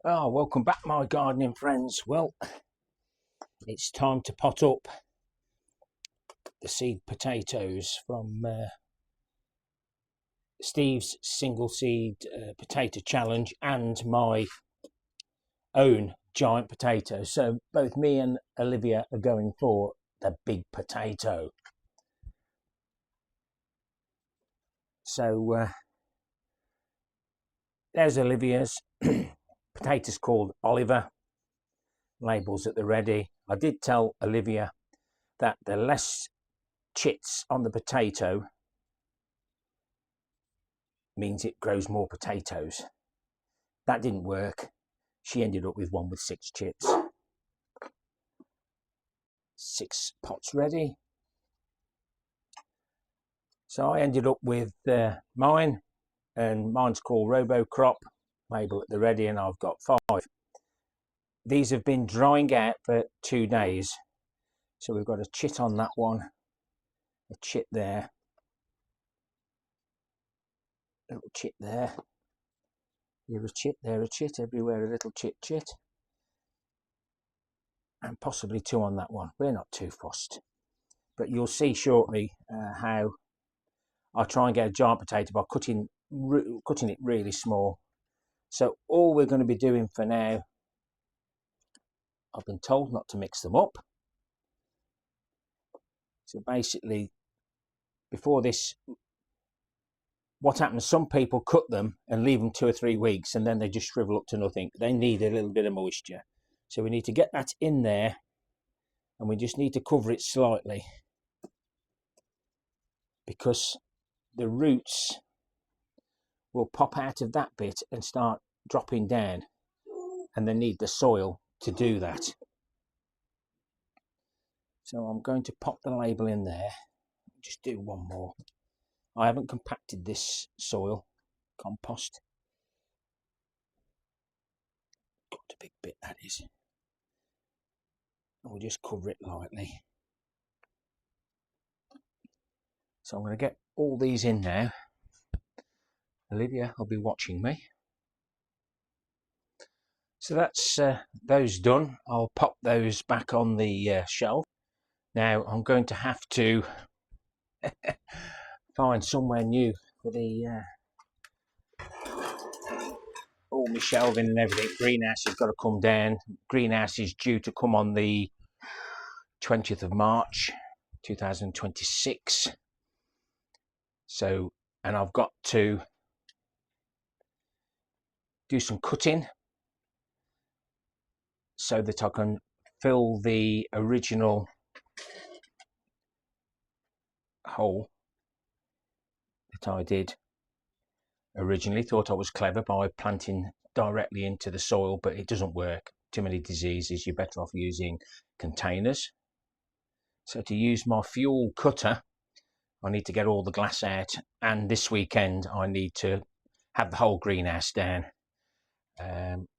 Oh, welcome back, my gardening friends. Well, it's time to pot up the seed potatoes from Steve's single seed potato challenge and my own giant potato. So both me and Olivia are going for the big potato. So there's Olivia's. Potatoes called Oliver. Labels at the ready. I did tell Olivia that the less chits on the potato means it grows more potatoes. That didn't work. She ended up with one with 6 chits. 6 pots ready. So I ended up with mine, and mine's called Robo Crop, label at the ready, and I've got 5. These have been drying out for 2 days. So we've got a chit on that one, a chit there, a little chit there, here a chit, there a chit, everywhere a little chit, and possibly 2 on that one. We're not too fussed, but you'll see shortly how I try and get a giant potato by cutting it really small. So all we're going to be doing for now, I've been told not to mix them up. So basically, before this, what happens, some people cut them and leave them 2 or 3 weeks and then they just shrivel up to nothing. They need a little bit of moisture. So we need to get that in there, and we just need to cover it slightly because the roots will pop out of that bit and start dropping down, and they need the soil to do that. So I'm going to pop the label in there. Just do one more. I haven't compacted this soil compost. Got a big bit, that is. And we'll just cover it lightly. So I'm going to get all these in now. Olivia will be watching me. So that's those done. I'll pop those back on the shelf. Now I'm going to have to find somewhere new for the all my shelving and everything. Greenhouse has got to come down. Greenhouse is due to come on the 20th of March 2026. So, and I've got to do some cutting so that I can fill the original hole that I did originally. Thought I was clever by planting directly into the soil, but it doesn't work. Too many diseases. You're better off using containers. So to use my fuel cutter, I need to get all the glass out, and this weekend I need to have the whole greenhouse down,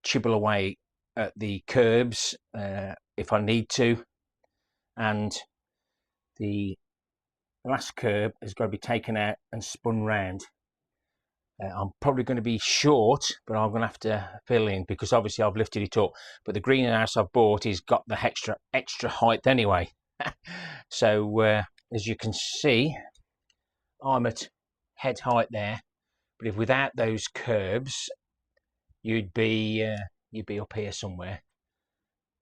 chibble away at the curbs if I need to, and the last curb has got to be taken out and spun round. I'm probably going to be short, but I'm going to have to fill in because obviously I've lifted it up, but the greenhouse I've bought has got the extra height anyway. So as you can see, I'm at head height there, but if without those curbs you'd be up here somewhere.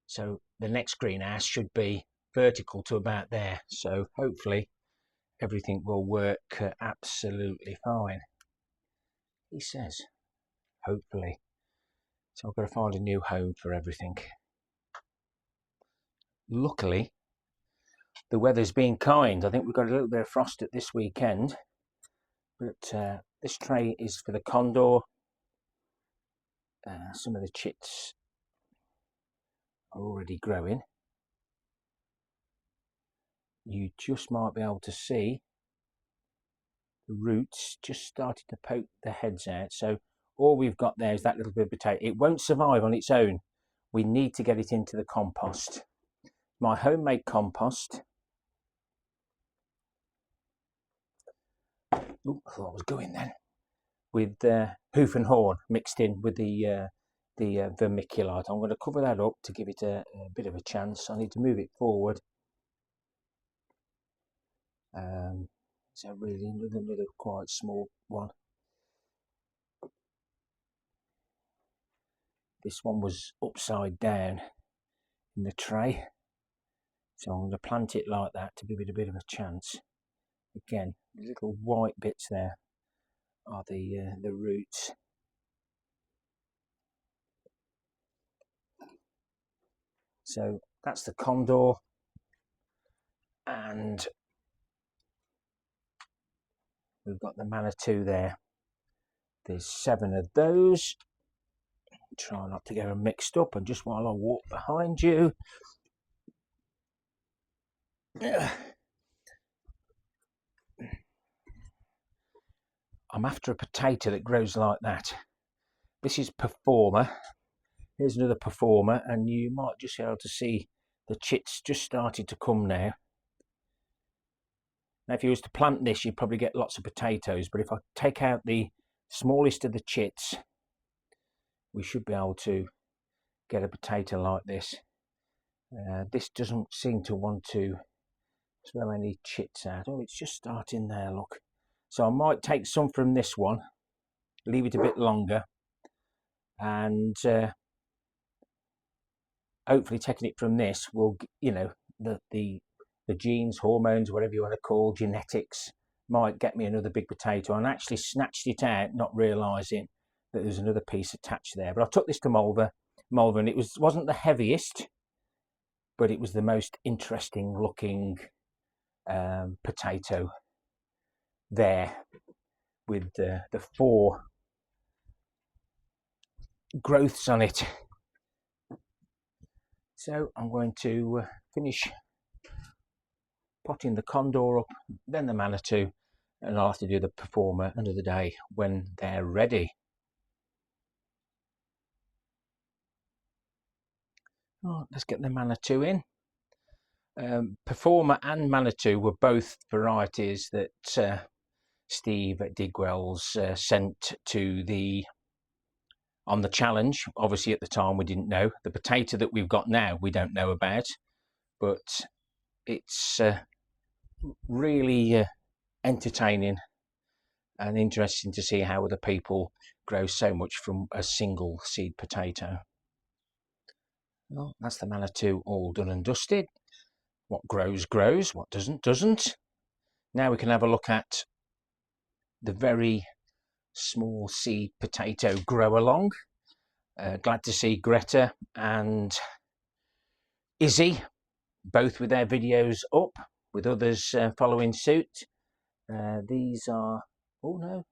So the next greenhouse should be vertical to about there, so hopefully everything will work absolutely fine, he says, hopefully. So I've got to find a new home for everything. Luckily the weather's been kind. I think we've got a little bit of frost at this weekend, but this tray is for the condor. Some of the chits are already growing. You just might be able to see the roots just starting to poke their heads out. So all we've got there is that little bit of potato. It won't survive on its own. We need to get it into the compost. My homemade compost. Ooh, I thought I was going then. With hoof and horn mixed in with the the vermiculite. I'm going to cover that up to give it a bit of a chance. I need to move it forward. So really another quite small one. This one was upside down in the tray, so I'm going to plant it like that to give it a bit of a chance. Again, the little white bits there are the roots. So that's the condor, and we've got the Manitou there. There's 7 of those. Try not to get them mixed up, and just while I walk behind you, I'm after a potato that grows like that. This is Performer. Here's another Performer, and you might just be able to see the chits just started to come now. Now if you was to plant this, you'd probably get lots of potatoes, but if I take out the smallest of the chits, we should be able to get a potato like this. This doesn't seem to want to throw any chits out. Oh, it's just starting there, look. So I might take some from this one, leave it a bit longer, and hopefully taking it from this will, you know, the genes, hormones, whatever you want to call, genetics, might get me another big potato. And actually snatched it out, not realising that there's another piece attached there. But I took this to Malva, and it wasn't the heaviest, but it was the most interesting looking potato there, with the 4 growths on it. So I'm going to finish potting the condor up, then the Manitou, and I'll have to do the Performer another day when they're ready. Oh, let's get the Manitou in. Performer and Manitou were both varieties that Steve at Digwell's sent to on the challenge. Obviously at the time we didn't know. The potato that we've got now we don't know about, but it's really entertaining and interesting to see how other people grow so much from a single seed potato. Well, that's the Manitou all done and dusted. What grows, grows. What doesn't, doesn't. Now we can have a look at the very small seed potato grow along. Glad to see Greta and Izzy both with their videos up, with others following suit. These are, oh no,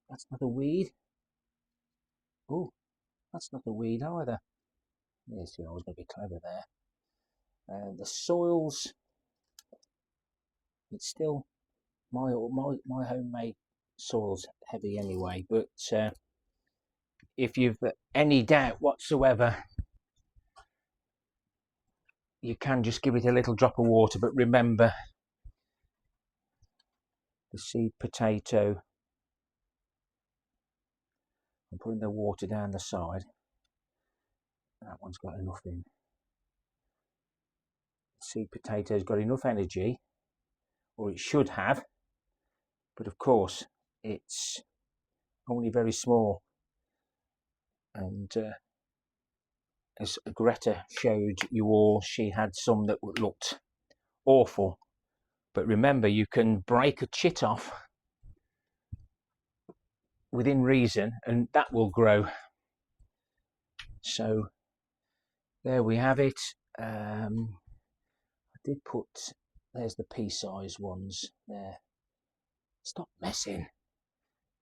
that's not a weed. Oh, that's not a weed either. Yes, I was going to be clever there. The soils, it's still my homemade soil's heavy anyway, but if you've any doubt whatsoever, you can just give it a little drop of water. But remember, the seed potato, I'm putting the water down the side. That one's got enough in. The seed potato's got enough energy, or it should have, but of course it's only very small. And as Greta showed you all, she had some that looked awful. But remember, you can break a chit off within reason, and that will grow. So there we have it. I did put, there's the pea-sized ones there. Stop messing.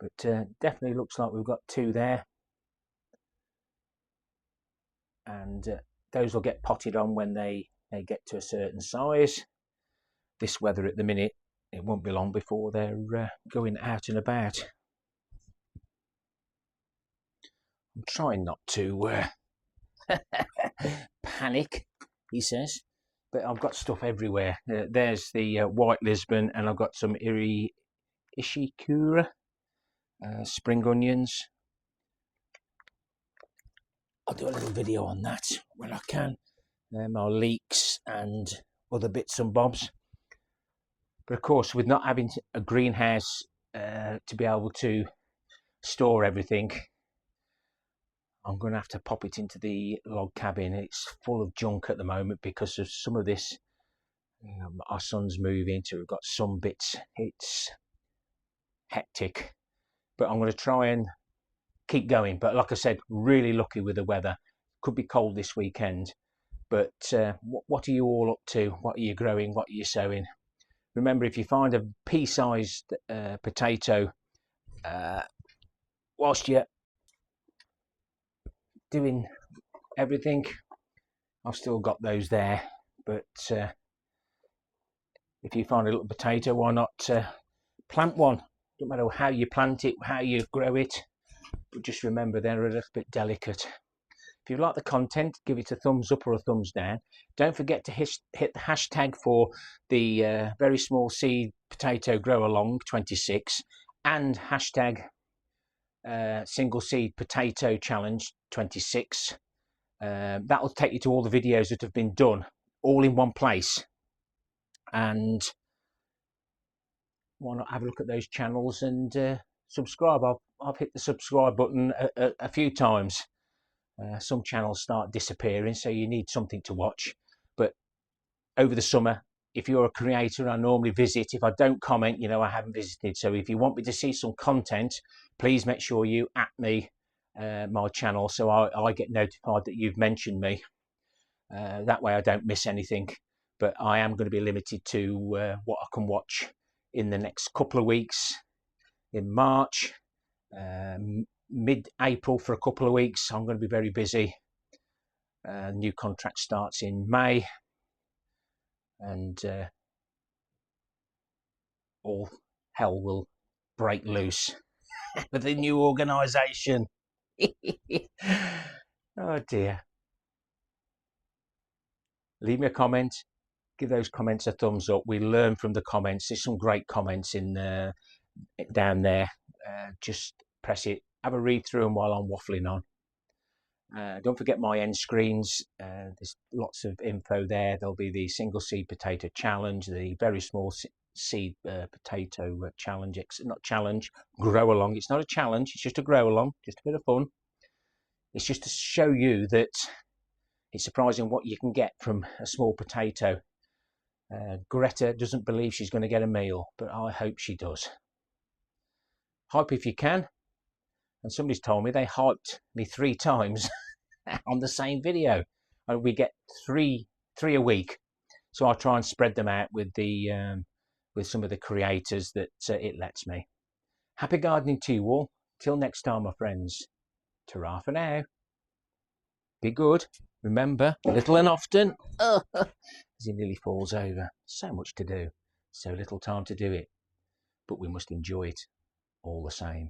But definitely looks like we've got 2 there. And those will get potted on when they get to a certain size. This weather at the minute, it won't be long before they're going out and about. I'm trying not to panic, he says, but I've got stuff everywhere. There's the white Lisbon, and I've got some Ishikura spring onions. I'll do a little video on that when I can. My leeks and other bits and bobs. But of course, with not having a greenhouse to be able to store everything, I'm going to have to pop it into the log cabin. It's full of junk at the moment because of some of this. Our son's moving, so we've got some bits. It's hectic, but I'm going to try and keep going. But like I said, really lucky with the weather. Could be cold this weekend, but what are you all up to? What are you growing? What are you sowing? Remember, if you find a pea-sized potato whilst you're doing everything, I've still got those there, but if you find a little potato, why not plant one? Don't matter how you plant it, how you grow it, but just remember they're a little bit delicate. If you like the content, give it a thumbs up or a thumbs down. Don't forget to hit the hashtag for the very small seed potato grow along 26 and hashtag single seed potato challenge 26. That will take you to all the videos that have been done all in one place, and why not have a look at those channels and subscribe. I've hit the subscribe button a few times. Some channels start disappearing, so you need something to watch. But over the summer, if you're a creator, I normally visit. If I don't comment, you know I haven't visited. So if you want me to see some content, please make sure you @ me my channel, so I get notified that you've mentioned me. That way I don't miss anything. But I am going to be limited to what I can watch in the next couple of weeks. In March, mid-April for a couple of weeks, I'm going to be very busy. New contract starts in May, and all hell will break loose with the new organisation. Oh dear. Leave me a comment. Give those comments a thumbs up. We learn from the comments. There's some great comments in down there. Just press it. Have a read through them while I'm waffling on. Don't forget my end screens. There's lots of info there. There'll be the single seed potato challenge, the very small seed potato challenge. Not challenge, grow along. It's not a challenge. It's just a grow along. Just a bit of fun. It's just to show you that it's surprising what you can get from a small potato. Greta doesn't believe she's going to get a meal, but I hope she does. Hype if you can. And somebody's told me they hyped me 3 times on the same video. And we get three a week. So I'll try and spread them out with the with some of the creators that it lets me. Happy gardening to you all. Till next time, my friends. Ta-ra for now. Be good. Remember, little and often. As he nearly falls over. So much to do. So little time to do it. But we must enjoy it all the same.